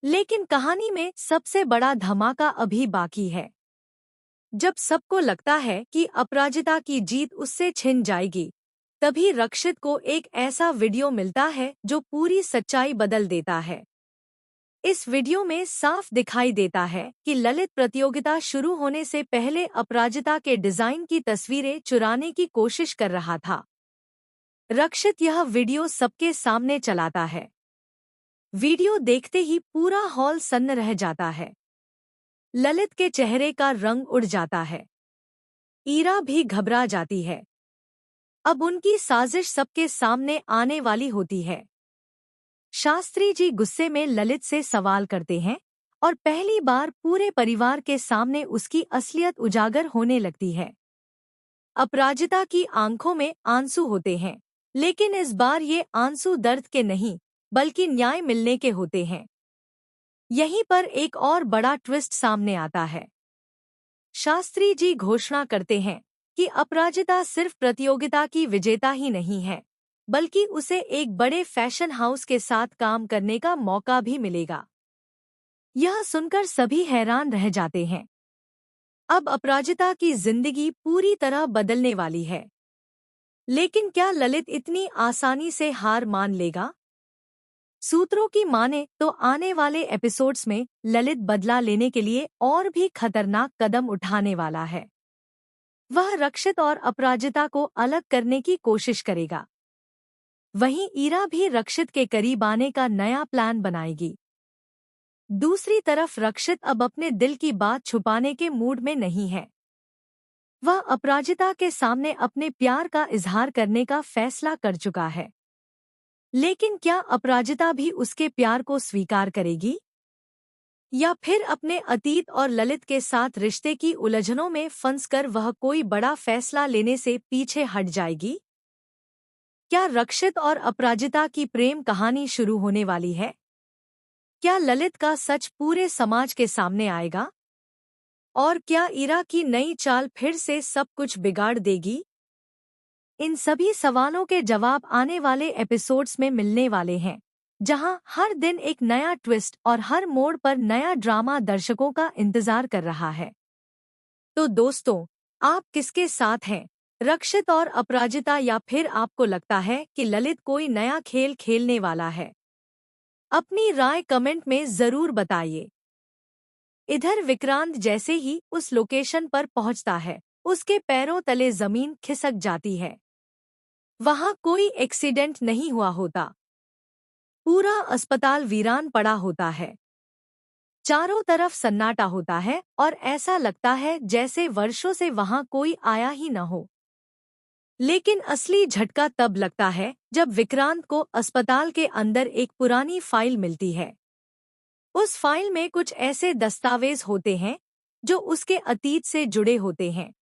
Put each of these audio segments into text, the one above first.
लेकिन कहानी में सबसे बड़ा धमाका अभी बाकी है। जब सबको लगता है कि अपराजिता की जीत उससे छिन जाएगी, तभी रक्षित को एक ऐसा वीडियो मिलता है जो पूरी सच्चाई बदल देता है। इस वीडियो में साफ दिखाई देता है कि ललित प्रतियोगिता शुरू होने से पहले अपराजिता के डिजाइन की तस्वीरें चुराने की कोशिश कर रहा था। रक्षित यह वीडियो सबके सामने चलाता है। वीडियो देखते ही पूरा हॉल सन्न रह जाता है। ललित के चेहरे का रंग उड़ जाता है। ईरा भी घबरा जाती है। अब उनकी साजिश सबके सामने आने वाली होती है। शास्त्री जी गुस्से में ललित से सवाल करते हैं और पहली बार पूरे परिवार के सामने उसकी असलियत उजागर होने लगती है। अपराजिता की आंखों में आंसू होते हैं, लेकिन इस बार ये आंसू दर्द के नहीं, बल्कि न्याय मिलने के होते हैं। यहीं पर एक और बड़ा ट्विस्ट सामने आता है। शास्त्री जी घोषणा करते हैं कि अपराजिता सिर्फ प्रतियोगिता की विजेता ही नहीं है, बल्कि उसे एक बड़े फैशन हाउस के साथ काम करने का मौका भी मिलेगा। यह सुनकर सभी हैरान रह जाते हैं। अब अपराजिता की जिंदगी पूरी तरह बदलने वाली है। लेकिन क्या ललित इतनी आसानी से हार मान लेगा? सूत्रों की माने तो आने वाले एपिसोड्स में ललित बदला लेने के लिए और भी खतरनाक कदम उठाने वाला है। वह रक्षित और अपराजिता को अलग करने की कोशिश करेगा। वहीं ईरा भी रक्षित के करीब आने का नया प्लान बनाएगी। दूसरी तरफ रक्षित अब अपने दिल की बात छुपाने के मूड में नहीं है। वह अपराजिता के सामने अपने प्यार का इजहार करने का फैसला कर चुका है। लेकिन क्या अपराजिता भी उसके प्यार को स्वीकार करेगी? या फिर अपने अतीत और ललित के साथ रिश्ते की उलझनों में फंसकर वह कोई बड़ा फैसला लेने से पीछे हट जाएगी? क्या रक्षित और अपराजिता की प्रेम कहानी शुरू होने वाली है? क्या ललित का सच पूरे समाज के सामने आएगा? और क्या ईरा की नई चाल फिर से सब कुछ बिगाड़ देगी? इन सभी सवालों के जवाब आने वाले एपिसोड्स में मिलने वाले हैं, जहां हर दिन एक नया ट्विस्ट और हर मोड़ पर नया ड्रामा दर्शकों का इंतजार कर रहा है। तो दोस्तों, आप किसके साथ हैं, रक्षित और अपराजिता, या फिर आपको लगता है कि ललित कोई नया खेल खेलने वाला है? अपनी राय कमेंट में जरूर बताइए। इधर विक्रांत जैसे ही उस लोकेशन पर पहुंचता है, उसके पैरों तले जमीन खिसक जाती है। वहां कोई एक्सीडेंट नहीं हुआ होता। पूरा अस्पताल वीरान पड़ा होता है। चारों तरफ सन्नाटा होता है और ऐसा लगता है जैसे वर्षों से वहां कोई आया ही न हो। लेकिन असली झटका तब लगता है जब विक्रांत को अस्पताल के अंदर एक पुरानी फाइल मिलती है। उस फाइल में कुछ ऐसे दस्तावेज होते हैं जो उसके अतीत से जुड़े होते हैं।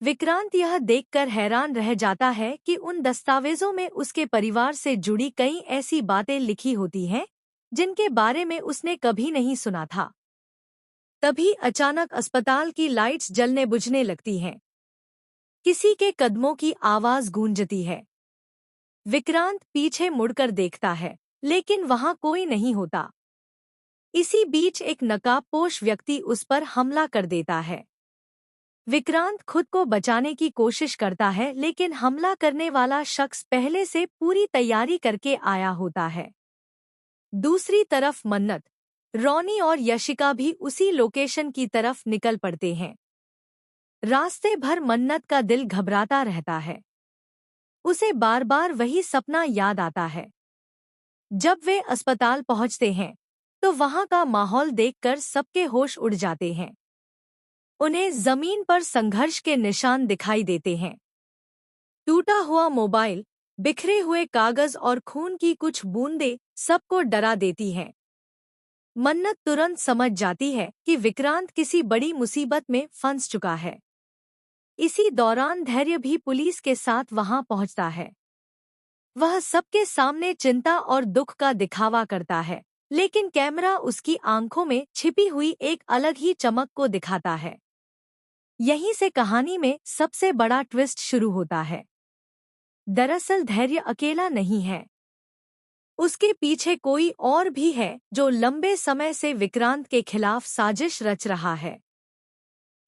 विक्रांत यह देखकर हैरान रह जाता है कि उन दस्तावेजों में उसके परिवार से जुड़ी कई ऐसी बातें लिखी होती हैं जिनके बारे में उसने कभी नहीं सुना था। तभी अचानक अस्पताल की लाइट्स जलने बुझने लगती हैं। किसी के कदमों की आवाज गूंजती है। विक्रांत पीछे मुड़कर देखता है, लेकिन वहां कोई नहीं होता। इसी बीच एक नकाबपोश व्यक्ति उस पर हमला कर देता है। विक्रांत खुद को बचाने की कोशिश करता है, लेकिन हमला करने वाला शख्स पहले से पूरी तैयारी करके आया होता है। दूसरी तरफ मन्नत, रॉनी और यशिका भी उसी लोकेशन की तरफ निकल पड़ते हैं। रास्ते भर मन्नत का दिल घबराता रहता है। उसे बार बार वही सपना याद आता है। जब वे अस्पताल पहुंचते हैं, तो वहां का माहौल देखकर सबके होश उड़ जाते हैं। उन्हें जमीन पर संघर्ष के निशान दिखाई देते हैं। टूटा हुआ मोबाइल, बिखरे हुए कागज और खून की कुछ बूंदें सबको डरा देती हैं। मन्नत तुरंत समझ जाती है कि विक्रांत किसी बड़ी मुसीबत में फंस चुका है। इसी दौरान धैर्य भी पुलिस के साथ वहां पहुंचता है। वह सबके सामने चिंता और दुख का दिखावा करता है, लेकिन कैमरा उसकी आंखों में छिपी हुई एक अलग ही चमक को दिखाता है। यहीं से कहानी में सबसे बड़ा ट्विस्ट शुरू होता है। दरअसल धैर्य अकेला नहीं है। उसके पीछे कोई और भी है जो लंबे समय से विक्रांत के खिलाफ साजिश रच रहा है।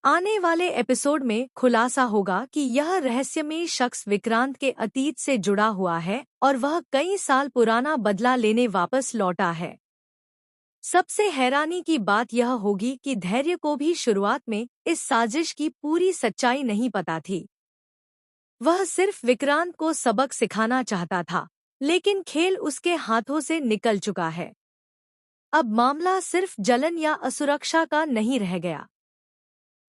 आने वाले एपिसोड में खुलासा होगा कि यह रहस्यमयी शख्स विक्रांत के अतीत से जुड़ा हुआ है और वह कई साल पुराना बदला लेने वापस लौटा है। सबसे हैरानी की बात यह होगी कि धैर्य को भी शुरुआत में इस साजिश की पूरी सच्चाई नहीं पता थी। वह सिर्फ विक्रांत को सबक सिखाना चाहता था, लेकिन खेल उसके हाथों से निकल चुका है। अब मामला सिर्फ जलन या असुरक्षा का नहीं रह गया।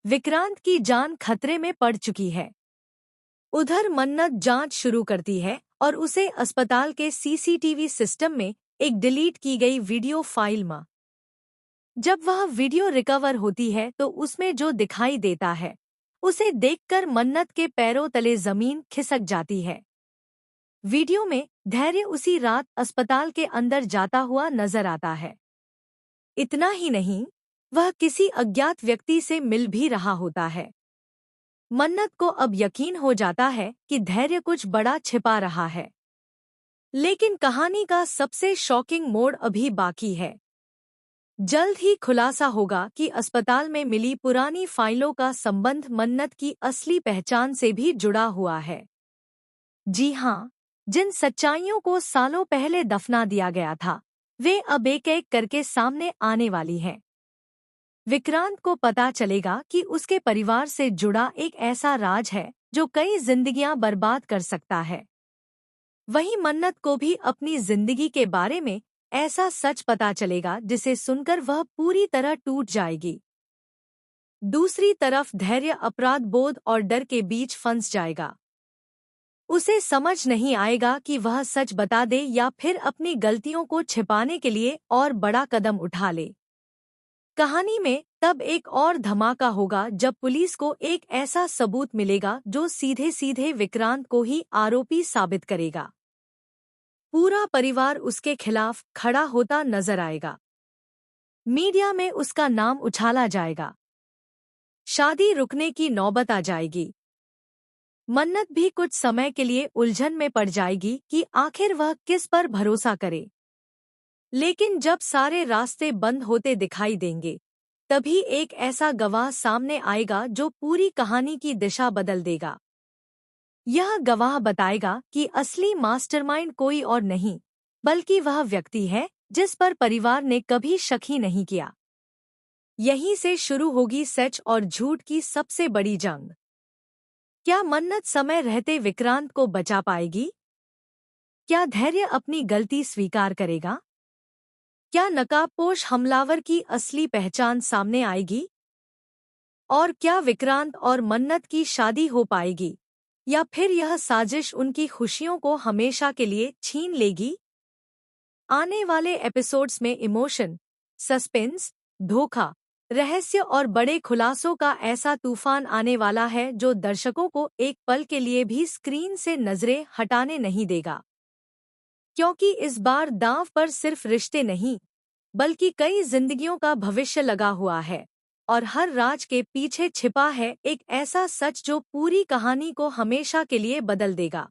विक्रांत की जान खतरे में पड़ चुकी है। उधर मन्नत जांच शुरू करती है और उसे अस्पताल के सीसीटीवी सिस्टम में एक डिलीट की गई वीडियो फाइल में जब वह वीडियो रिकवर होती है तो उसमें जो दिखाई देता है उसे देखकर मन्नत के पैरों तले जमीन खिसक जाती है। वीडियो में धैर्य उसी रात अस्पताल के अंदर जाता हुआ नजर आता है। इतना ही नहीं, वह किसी अज्ञात व्यक्ति से मिल भी रहा होता है। मन्नत को अब यकीन हो जाता है कि धैर्य कुछ बड़ा छिपा रहा है। लेकिन कहानी का सबसे शॉकिंग मोड़ अभी बाकी है। जल्द ही खुलासा होगा कि अस्पताल में मिली पुरानी फाइलों का संबंध मन्नत की असली पहचान से भी जुड़ा हुआ है। जी हाँ, जिन सच्चाइयों को सालों पहले दफना दिया गया था, वे अब एक एक करके सामने आने वाली हैं। विक्रांत को पता चलेगा कि उसके परिवार से जुड़ा एक ऐसा राज है जो कई जिंदगियां बर्बाद कर सकता है। वहीं मन्नत को भी अपनी जिंदगी के बारे में ऐसा सच पता चलेगा जिसे सुनकर वह पूरी तरह टूट जाएगी। दूसरी तरफ धैर्य अपराध बोध और डर के बीच फंस जाएगा। उसे समझ नहीं आएगा कि वह सच बता दे या फिर अपनी गलतियों को छिपाने के लिए और बड़ा कदम उठा ले। कहानी में तब एक और धमाका होगा जब पुलिस को एक ऐसा सबूत मिलेगा जो सीधे सीधे विक्रांत को ही आरोपी साबित करेगा। पूरा परिवार उसके खिलाफ खड़ा होता नजर आएगा। मीडिया में उसका नाम उछाला जाएगा। शादी रुकने की नौबत आ जाएगी। मन्नत भी कुछ समय के लिए उलझन में पड़ जाएगी कि आखिर वह किस पर भरोसा करे। लेकिन जब सारे रास्ते बंद होते दिखाई देंगे, तभी एक ऐसा गवाह सामने आएगा जो पूरी कहानी की दिशा बदल देगा। यह गवाह बताएगा कि असली मास्टरमाइंड कोई और नहीं, बल्कि वह व्यक्ति है जिस पर परिवार ने कभी शक ही नहीं किया। यहीं से शुरू होगी सच और झूठ की सबसे बड़ी जंग। क्या मन्नत समय रहते विक्रांत को बचा पाएगी? क्या धैर्य अपनी गलती स्वीकार करेगा? क्या नकाबपोश हमलावर की असली पहचान सामने आएगी? और क्या विक्रांत और मन्नत की शादी हो पाएगी, या फिर यह साजिश उनकी खुशियों को हमेशा के लिए छीन लेगी? आने वाले एपिसोड्स में इमोशन, सस्पेंस, धोखा, रहस्य और बड़े खुलासों का ऐसा तूफान आने वाला है जो दर्शकों को एक पल के लिए भी स्क्रीन से नजरें हटाने नहीं देगा। क्योंकि इस बार दांव पर सिर्फ रिश्ते नहीं, बल्कि कई जिंदगियों का भविष्य लगा हुआ है, और हर राज के पीछे छिपा है एक ऐसा सच जो पूरी कहानी को हमेशा के लिए बदल देगा।